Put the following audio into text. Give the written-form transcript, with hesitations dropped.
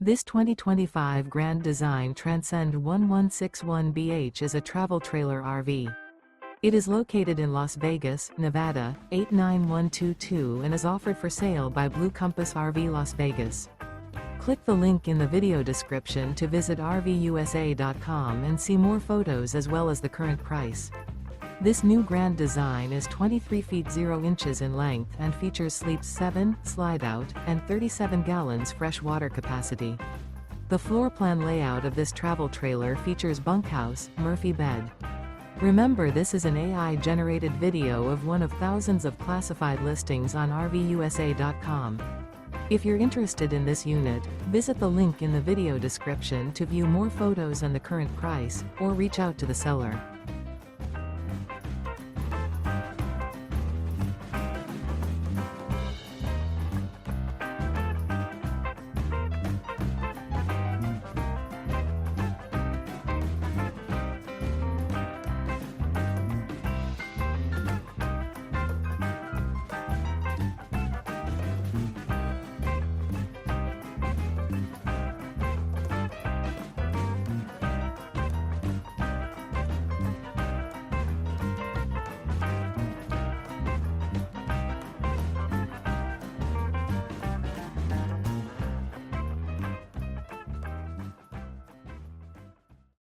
This 2025 Grand Design Transcend 1161BH is a travel trailer RV. It is located in Las Vegas, Nevada, 89122 and is offered for sale by Blue Compass RV Las Vegas. Click the link in the video description to visit RVUSA.com and see more photos as well as the current price. This new Grand Design is 23 feet 0 inches in length and features sleeps 7, Slideout, and 37 gallons fresh water capacity. The floor plan layout of this travel trailer features bunkhouse, Murphy bed. Remember, this is an AI-generated video of one of thousands of classified listings on RVUSA.com. If you're interested in this unit, visit the link in the video description to view more photos and the current price, or reach out to the seller.